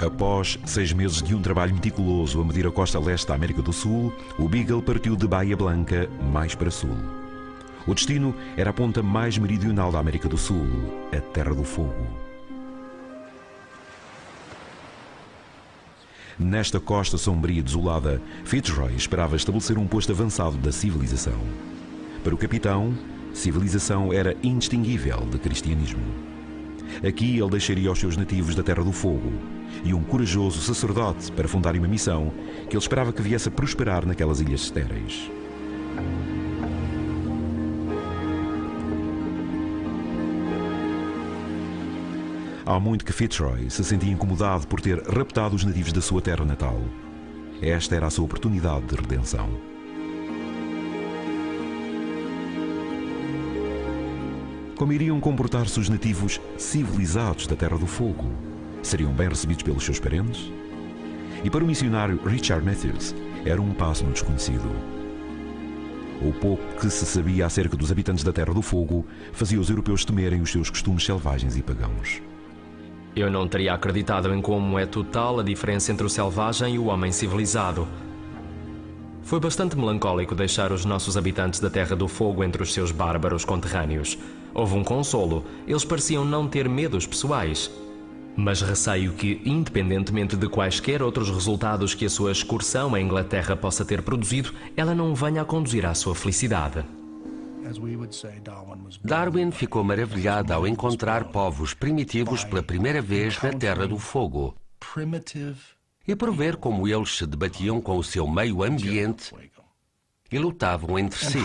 Após 6 meses de um trabalho meticuloso a medir a costa leste da América do Sul, o Beagle partiu de Bahia Blanca mais para sul. O destino era a ponta mais meridional da América do Sul, a Terra do Fogo. Nesta costa sombria e desolada, Fitzroy esperava estabelecer um posto avançado da civilização. Para o capitão, civilização era indistinguível de cristianismo. Aqui ele deixaria os seus nativos da Terra do Fogo e um corajoso sacerdote para fundarem uma missão que ele esperava que viesse a prosperar naquelas ilhas estéreis. Há muito que Fitzroy se sentia incomodado por ter raptado os nativos da sua terra natal. Esta era a sua oportunidade de redenção. Como iriam comportar-se os nativos civilizados da Terra do Fogo? Seriam bem recebidos pelos seus parentes? E para o missionário Richard Matthews, era um passo no desconhecido. O pouco que se sabia acerca dos habitantes da Terra do Fogo fazia os europeus temerem os seus costumes selvagens e pagãos. Eu não teria acreditado em como é total a diferença entre o selvagem e o homem civilizado. Foi bastante melancólico deixar os nossos habitantes da Terra do Fogo entre os seus bárbaros conterrâneos. Houve um consolo, eles pareciam não ter medos pessoais. Mas receio que, independentemente de quaisquer outros resultados que a sua excursão à Inglaterra possa ter produzido, ela não venha a conduzir à sua felicidade. Darwin ficou maravilhado ao encontrar povos primitivos pela primeira vez na Terra do Fogo e por ver como eles se debatiam com o seu meio ambiente e lutavam entre si.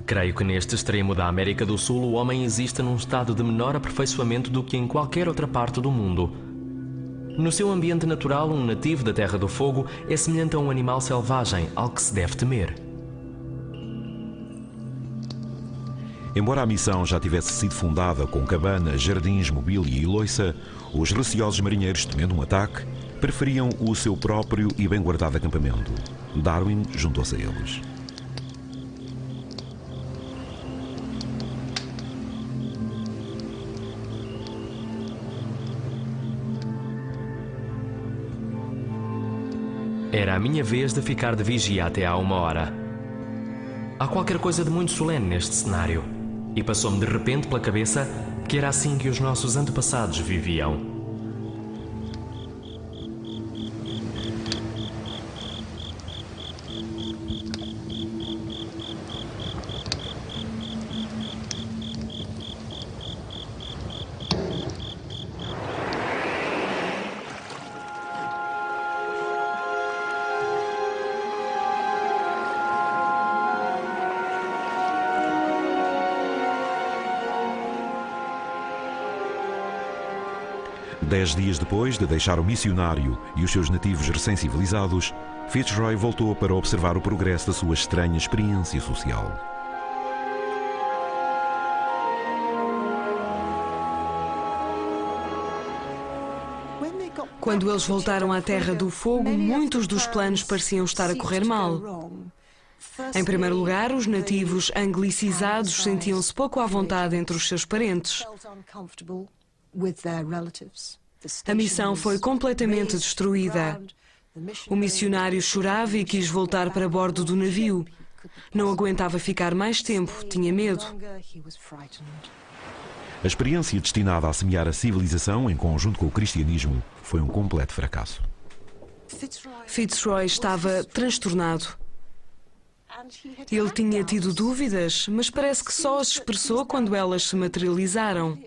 Creio que neste extremo da América do Sul o homem existe num estado de menor aperfeiçoamento do que em qualquer outra parte do mundo. No seu ambiente natural, um nativo da Terra do Fogo é semelhante a um animal selvagem, ao que se deve temer. Embora a missão já tivesse sido fundada com cabanas, jardins, mobília e loiça, os receosos marinheiros, temendo um ataque, preferiam o seu próprio e bem guardado acampamento. Darwin juntou-se a eles. Era a minha vez de ficar de vigia até há 1 hora. Há qualquer coisa de muito solene neste cenário, e passou-me de repente pela cabeça que era assim que os nossos antepassados viviam. Dez dias depois de deixar o missionário e os seus nativos recém-civilizados, Fitzroy voltou para observar o progresso da sua estranha experiência social. Quando eles voltaram à Terra do Fogo, muitos dos planos pareciam estar a correr mal. Em primeiro lugar, os nativos anglicizados sentiam-se pouco à vontade entre os seus parentes. A missão foi completamente destruída. O missionário chorava e quis voltar para bordo do navio. Não aguentava ficar mais tempo, tinha medo. A experiência destinada a semear a civilização em conjunto com o cristianismo foi um completo fracasso. Fitzroy estava transtornado. Ele tinha tido dúvidas, mas parece que só as expressou quando elas se materializaram.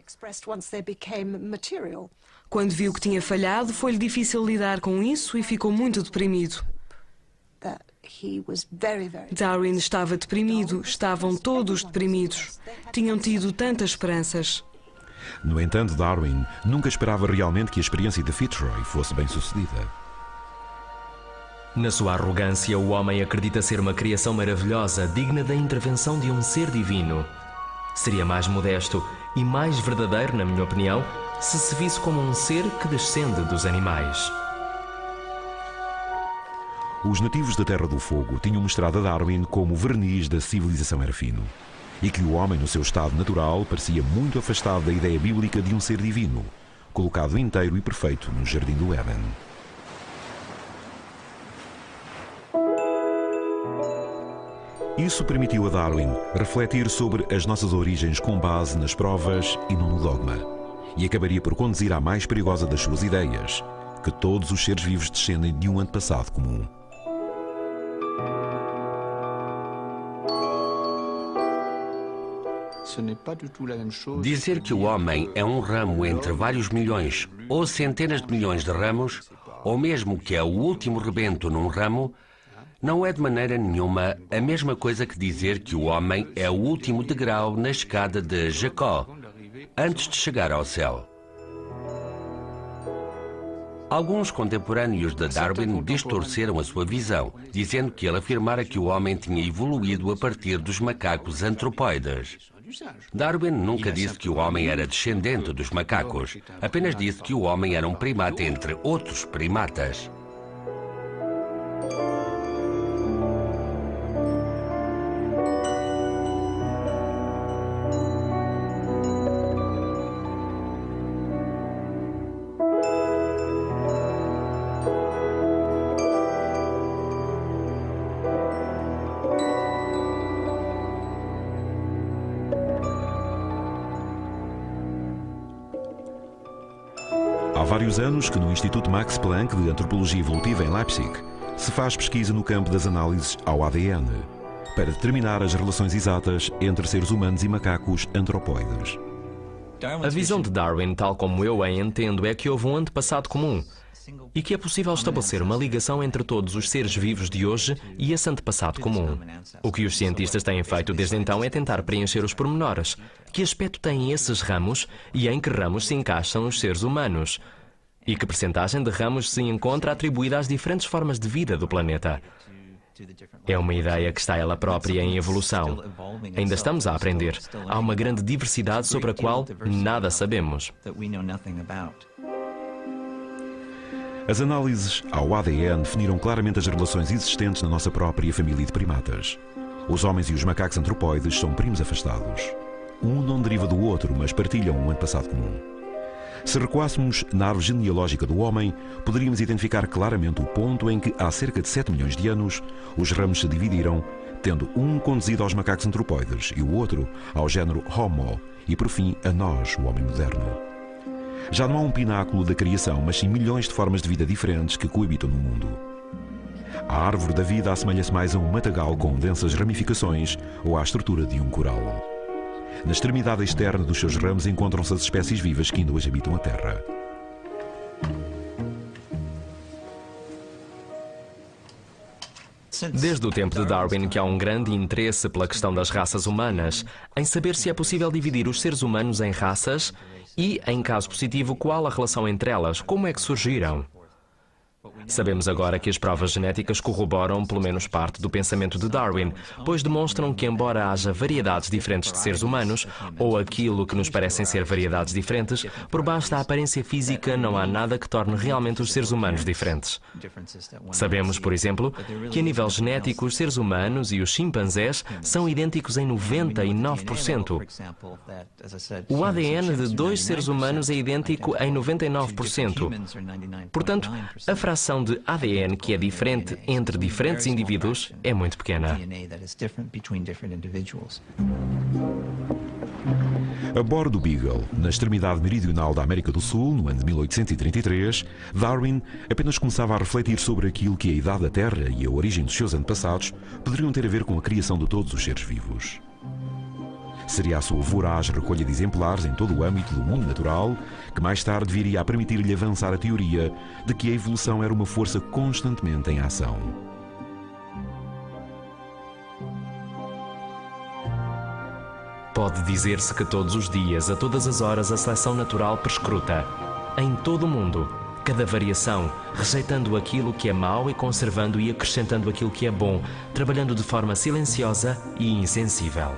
Quando viu que tinha falhado, foi-lhe difícil lidar com isso e ficou muito deprimido. Darwin estava deprimido, estavam todos deprimidos. Tinham tido tantas esperanças. No entanto, Darwin nunca esperava realmente que a experiência de Fitzroy fosse bem-sucedida. Na sua arrogância, o homem acredita ser uma criação maravilhosa, digna da intervenção de um ser divino. Seria mais modesto e mais verdadeiro, na minha opinião, se visse como um ser que descende dos animais. Os nativos da Terra do Fogo tinham mostrado a Darwin como o verniz da civilização era fino, e que o homem, no seu estado natural, parecia muito afastado da ideia bíblica de um ser divino, colocado inteiro e perfeito no jardim do Éden. Isso permitiu a Darwin refletir sobre as nossas origens com base nas provas e não no dogma, e acabaria por conduzir à mais perigosa das suas ideias, que todos os seres vivos descendem de um antepassado comum. Dizer que o homem é um ramo entre vários milhões ou centenas de milhões de ramos, ou mesmo que é o último rebento num ramo, não é de maneira nenhuma a mesma coisa que dizer que o homem é o último degrau na escada de Jacó, antes de chegar ao céu. Alguns contemporâneos de Darwin distorceram a sua visão, dizendo que ele afirmara que o homem tinha evoluído a partir dos macacos antropóides. Darwin nunca disse que o homem era descendente dos macacos, apenas disse que o homem era um primata entre outros primatas. Há vários anos que no Instituto Max Planck de Antropologia Evolutiva em Leipzig se faz pesquisa no campo das análises ao ADN para determinar as relações exatas entre seres humanos e macacos antropóides. A visão de Darwin, tal como eu a entendo, é que houve um antepassado comum e que é possível estabelecer uma ligação entre todos os seres vivos de hoje e esse antepassado comum. O que os cientistas têm feito desde então é tentar preencher os pormenores. Que aspecto têm esses ramos e em que ramos se encaixam os seres humanos? E que percentagem de ramos se encontra atribuída às diferentes formas de vida do planeta? É uma ideia que está ela própria em evolução. Ainda estamos a aprender. Há uma grande diversidade sobre a qual nada sabemos. As análises ao ADN definiram claramente as relações existentes na nossa própria família de primatas. Os homens e os macacos antropóides são primos afastados. Um não deriva do outro, mas partilham um antepassado comum. Se recuássemos na árvore genealógica do homem, poderíamos identificar claramente o ponto em que, há cerca de 7 milhões de anos, os ramos se dividiram, tendo um conduzido aos macacos antropóides e o outro ao género Homo e, por fim, a nós, o homem moderno. Já não há um pináculo da criação, mas sim milhões de formas de vida diferentes que coabitam no mundo. A árvore da vida assemelha-se mais a um matagal com densas ramificações ou à estrutura de um coral. Na extremidade externa dos seus ramos encontram-se as espécies vivas que ainda hoje habitam a Terra. Desde o tempo de Darwin que há um grande interesse pela questão das raças humanas, em saber se é possível dividir os seres humanos em raças e, em caso positivo, qual a relação entre elas, como é que surgiram. Sabemos agora que as provas genéticas corroboram pelo menos parte do pensamento de Darwin, pois demonstram que, embora haja variedades diferentes de seres humanos, ou aquilo que nos parecem ser variedades diferentes, por baixo da aparência física não há nada que torne realmente os seres humanos diferentes. Sabemos, por exemplo, que a nível genético os seres humanos e os chimpanzés são idênticos em 99%. O ADN de 2 seres humanos é idêntico em 99%. Portanto, a fração de ADN que é diferente entre diferentes indivíduos é muito pequena. A bordo do Beagle, na extremidade meridional da América do Sul, no ano de 1833, Darwin apenas começava a refletir sobre aquilo que a idade da Terra e a origem dos seus antepassados poderiam ter a ver com a criação de todos os seres vivos. Seria a sua voraz recolha de exemplares em todo o âmbito do mundo natural que mais tarde viria a permitir-lhe avançar a teoria de que a evolução era uma força constantemente em ação. Pode dizer-se que todos os dias, a todas as horas, a seleção natural perscruta, em todo o mundo, cada variação, rejeitando aquilo que é mau e conservando e acrescentando aquilo que é bom, trabalhando de forma silenciosa e insensível.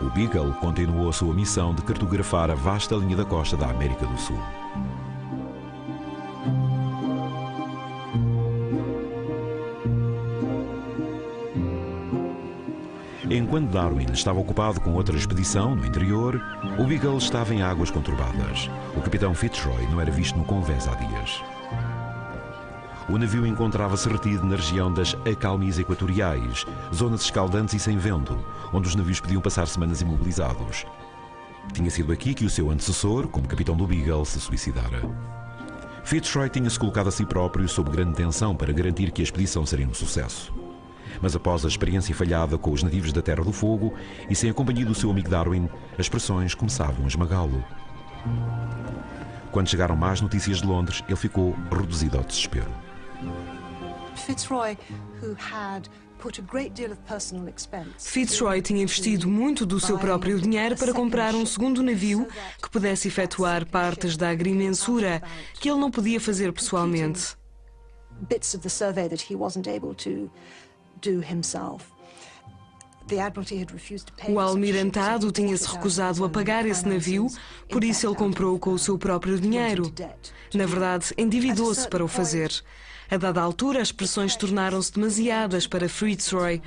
O Beagle continuou a sua missão de cartografar a vasta linha da costa da América do Sul. Enquanto Darwin estava ocupado com outra expedição no interior, o Beagle estava em águas conturbadas. O capitão Fitzroy não era visto no convés há dias. O navio encontrava-se retido na região das acalmias equatoriais, zonas escaldantes e sem vento, onde os navios podiam passar semanas imobilizados. Tinha sido aqui que o seu antecessor, como capitão do Beagle, se suicidara. Fitzroy tinha-se colocado a si próprio sob grande tensão para garantir que a expedição seria um sucesso. Mas após a experiência falhada com os nativos da Terra do Fogo e sem a companhia do seu amigo Darwin, as pressões começavam a esmagá-lo. Quando chegaram más notícias de Londres, ele ficou reduzido ao desespero. Fitzroy tinha investido muito do seu próprio dinheiro para comprar um segundo navio que pudesse efetuar partes da agrimensura que ele não podia fazer pessoalmente. O almirantado tinha-se recusado a pagar esse navio, por isso ele comprou com o seu próprio dinheiro. Na verdade, endividou-se para o fazer. A dada altura, as pressões tornaram-se demasiadas para Fitzroy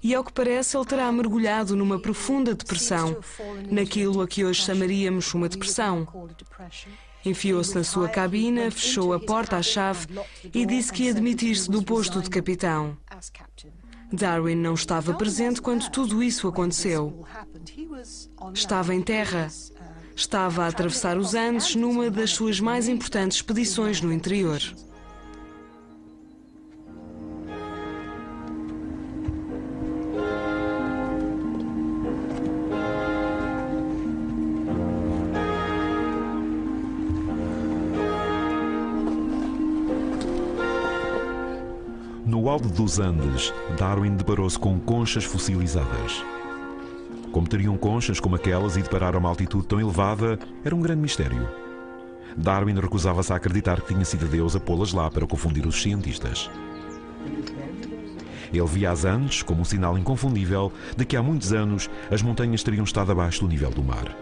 e, ao que parece, ele terá mergulhado numa profunda depressão, naquilo a que hoje chamaríamos uma depressão. Enfiou-se na sua cabina, fechou a porta à chave e disse que ia demitir-se do posto de capitão. Darwin não estava presente quando tudo isso aconteceu. Estava em terra. Estava a atravessar os Andes numa das suas mais importantes expedições no interior. No alto dos Andes, Darwin deparou-se com conchas fossilizadas. Como teriam conchas como aquelas e de parar a uma altitude tão elevada, era um grande mistério. Darwin recusava-se a acreditar que tinha sido Deus a pô-las lá para confundir os cientistas. Ele via as Andes como um sinal inconfundível de que há muitos anos as montanhas teriam estado abaixo do nível do mar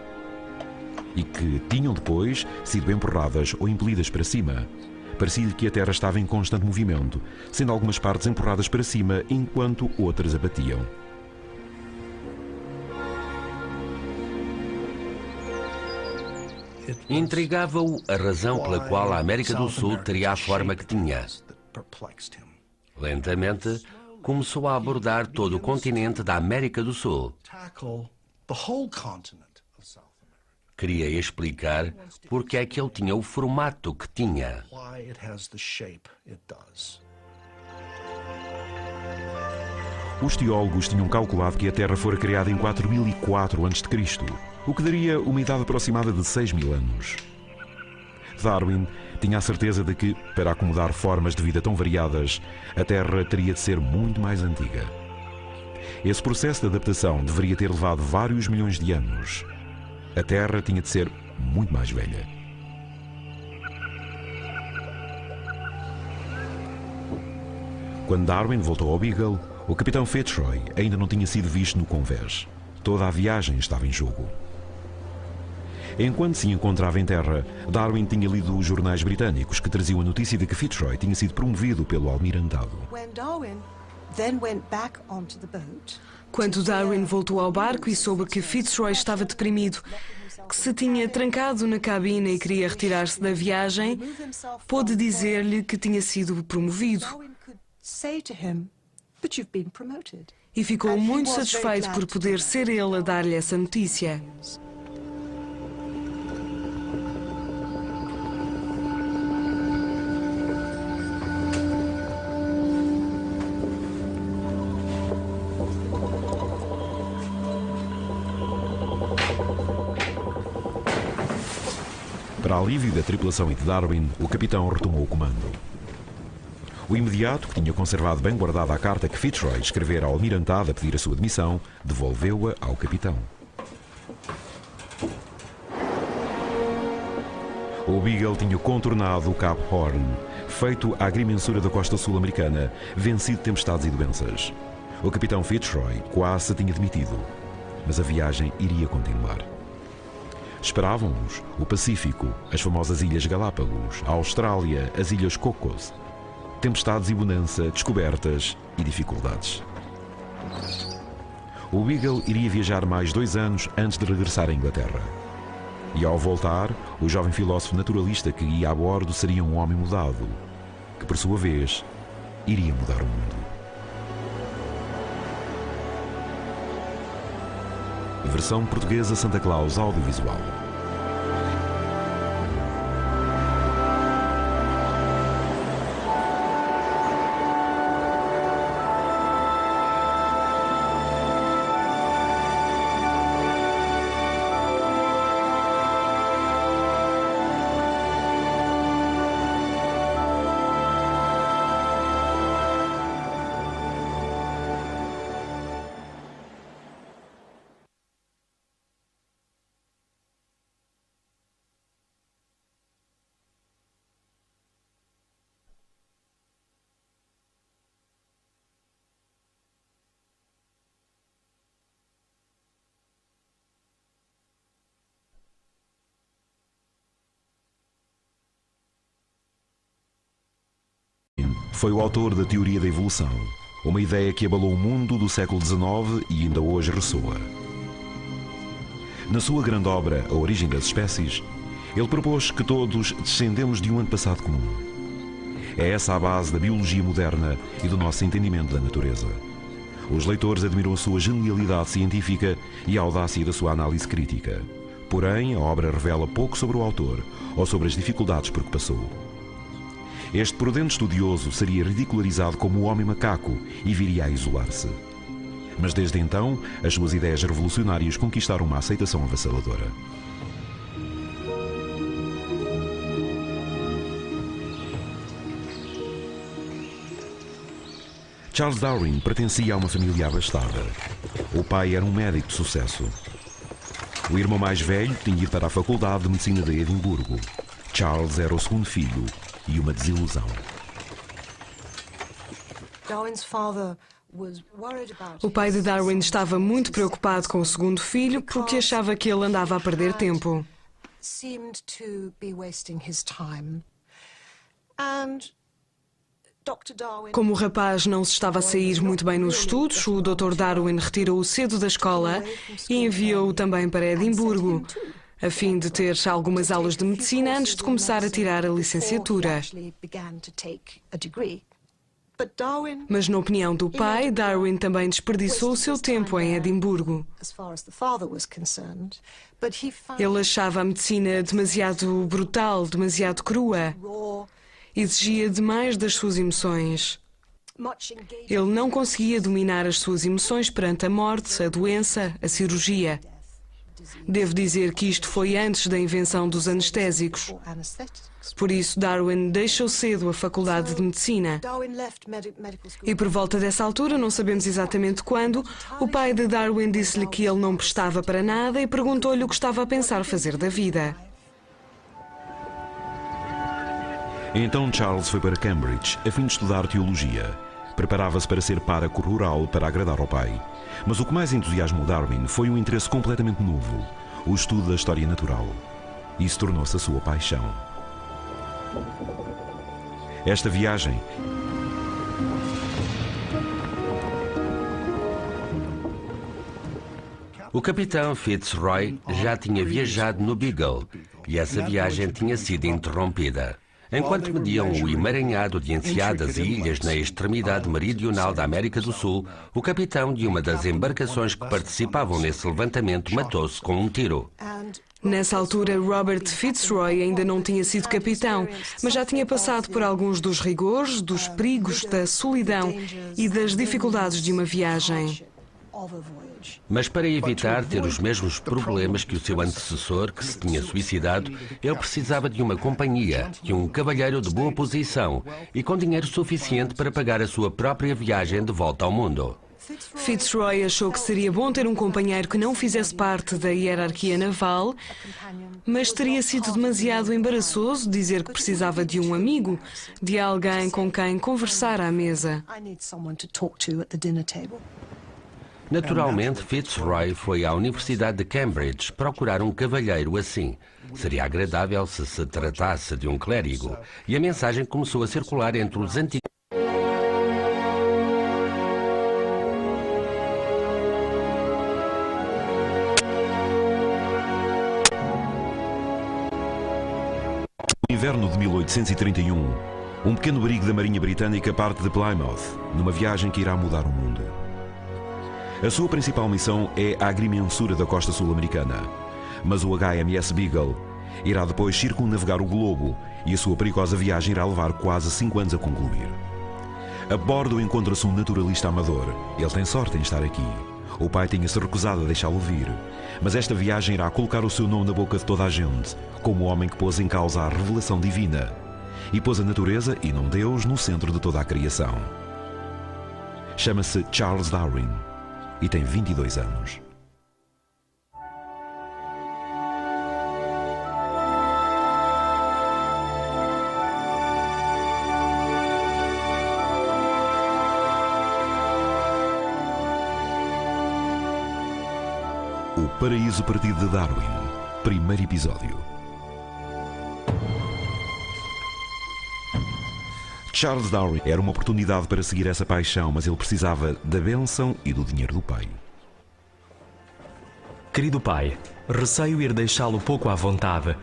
e que tinham depois sido empurradas ou impelidas para cima. Parecia-lhe que a Terra estava em constante movimento, sendo algumas partes empurradas para cima enquanto outras abatiam. Intrigava-o a razão pela qual a América do Sul teria a forma que tinha. Lentamente, começou a abordar todo o continente da América do Sul. Queria explicar porque é que ele tinha o formato que tinha. Os teólogos tinham calculado que a Terra fora criada em 4004 a.C., o que daria uma idade aproximada de 6.000 anos. Darwin tinha a certeza de que, para acomodar formas de vida tão variadas, a Terra teria de ser muito mais antiga. Esse processo de adaptação deveria ter levado vários milhões de anos. A Terra tinha de ser muito mais velha. Quando Darwin voltou ao Beagle, o capitão Fitzroy ainda não tinha sido visto no convés. Toda a viagem estava em jogo. Enquanto se encontrava em terra, Darwin tinha lido os jornais britânicos que traziam a notícia de que Fitzroy tinha sido promovido pelo almirantado. Quando Darwin voltou ao barco e soube que Fitzroy estava deprimido, que se tinha trancado na cabine e queria retirar-se da viagem, pôde dizer-lhe que tinha sido promovido. E ficou muito satisfeito por poder ser ele a dar-lhe essa notícia. Para alívio da tripulação e de Darwin, o capitão retomou o comando. O imediato, que tinha conservado bem guardada a carta que Fitzroy escrevera ao almirantado a pedir a sua demissão, devolveu-a ao capitão. O Beagle tinha contornado o Cap Horn, feito à agrimensura da costa sul-americana, vencido tempestades e doenças. O capitão Fitzroy quase se tinha demitido, mas a viagem iria continuar. Esperavam-nos o Pacífico, as famosas Ilhas Galápagos, a Austrália, as Ilhas Cocos. Tempestades e bonança, descobertas e dificuldades. O Beagle iria viajar mais 2 anos antes de regressar à Inglaterra. E ao voltar, o jovem filósofo naturalista que ia a bordo seria um homem mudado, que por sua vez iria mudar o mundo. Versão portuguesa Santa Claus Audiovisual. Foi o autor da teoria da evolução, uma ideia que abalou o mundo do século XIX e ainda hoje ressoa. Na sua grande obra, A Origem das Espécies, ele propôs que todos descendemos de um antepassado comum. É essa a base da biologia moderna e do nosso entendimento da natureza. Os leitores admiram a sua genialidade científica e a audácia da sua análise crítica. Porém, a obra revela pouco sobre o autor ou sobre as dificuldades por que passou. Este prudente estudioso seria ridicularizado como o homem macaco e viria a isolar-se. Mas desde então, as suas ideias revolucionárias conquistaram uma aceitação avassaladora. Charles Darwin pertencia a uma família abastada. O pai era um médico de sucesso. O irmão mais velho tinha ido para a Faculdade de Medicina de Edimburgo. Charles era o segundo filho e uma desilusão. O pai de Darwin estava muito preocupado com o segundo filho porque achava que ele andava a perder tempo. Como o rapaz não se estava a sair muito bem nos estudos, o Dr. Darwin retirou-o cedo da escola e enviou-o também para Edimburgo, a fim de ter algumas aulas de medicina antes de começar a tirar a licenciatura. Mas, na opinião do pai, Darwin também desperdiçou o seu tempo em Edimburgo. Ele achava a medicina demasiado brutal, demasiado crua. Exigia demais das suas emoções. Ele não conseguia dominar as suas emoções perante a morte, a doença, a cirurgia. Devo dizer que isto foi antes da invenção dos anestésicos. Por isso, Darwin deixou cedo a Faculdade de Medicina. E por volta dessa altura, não sabemos exatamente quando, o pai de Darwin disse-lhe que ele não prestava para nada e perguntou-lhe o que estava a pensar fazer da vida. Então Charles foi para Cambridge a fim de estudar teologia. Preparava-se para ser pároco rural para agradar ao pai. Mas o que mais entusiasmou Darwin foi um interesse completamente novo, o estudo da história natural. Isso tornou-se a sua paixão. Esta viagem O capitão Fitzroy já tinha viajado no Beagle e essa viagem tinha sido interrompida. Enquanto mediam o emaranhado de enseadas e ilhas na extremidade meridional da América do Sul, o capitão de uma das embarcações que participavam nesse levantamento matou-se com um tiro. Nessa altura, Robert Fitzroy ainda não tinha sido capitão, mas já tinha passado por alguns dos rigores, dos perigos, da solidão e das dificuldades de uma viagem. Mas para evitar ter os mesmos problemas que o seu antecessor, que se tinha suicidado, ele precisava de uma companhia, de um cavalheiro de boa posição e com dinheiro suficiente para pagar a sua própria viagem de volta ao mundo. Fitzroy achou que seria bom ter um companheiro que não fizesse parte da hierarquia naval, mas teria sido demasiado embaraçoso dizer que precisava de um amigo, de alguém com quem conversar à mesa. Naturalmente, Fitzroy foi à Universidade de Cambridge procurar um cavalheiro assim. Seria agradável se se tratasse de um clérigo. E a mensagem começou a circular entre os antigos. No inverno de 1831, um pequeno abrigo da Marinha Britânica parte de Plymouth, numa viagem que irá mudar o mundo. A sua principal missão é a agrimensura da costa sul-americana, mas o HMS Beagle irá depois circunnavegar o globo e a sua perigosa viagem irá levar quase 5 anos a concluir. A bordo encontra-se um naturalista amador. Ele tem sorte em estar aqui. O pai tinha-se recusado a deixá-lo vir, mas esta viagem irá colocar o seu nome na boca de toda a gente, como o homem que pôs em causa a revelação divina e pôs a natureza, e não Deus, no centro de toda a criação. Chama-se Charles Darwin e tem 22 anos. O Paraíso Perdido de Darwin, primeiro episódio. Charles Darwin era uma oportunidade para seguir essa paixão, mas ele precisava da bênção e do dinheiro do pai. Querido pai, receio ir deixá-lo pouco à vontade,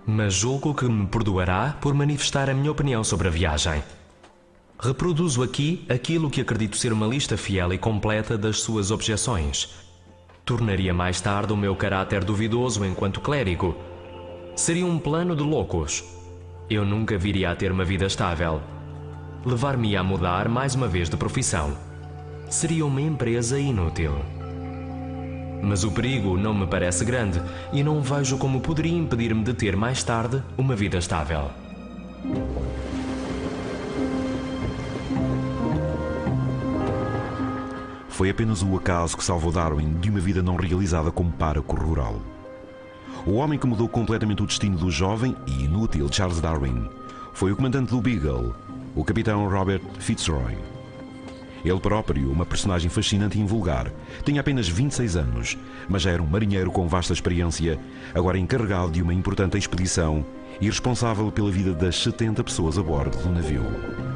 mas julgo que me perdoará por manifestar a minha opinião sobre a viagem. Reproduzo aqui aquilo que acredito ser uma lista fiel e completa das suas objeções. Tornaria mais tarde o meu caráter duvidoso enquanto clérigo. Seria um plano de loucos. Eu nunca viria a ter uma vida estável. Levar-me a mudar mais uma vez de profissão. Seria uma empresa inútil. Mas o perigo não me parece grande e não vejo como poderia impedir-me de ter mais tarde uma vida estável. Foi apenas o acaso que salvou Darwin de uma vida não realizada como pároco rural. O homem que mudou completamente o destino do jovem e inútil Charles Darwin foi o comandante do Beagle, o capitão Robert Fitzroy. Ele próprio, uma personagem fascinante e invulgar, tinha apenas 26 anos, mas já era um marinheiro com vasta experiência, agora encarregado de uma importante expedição e responsável pela vida das 70 pessoas a bordo do navio.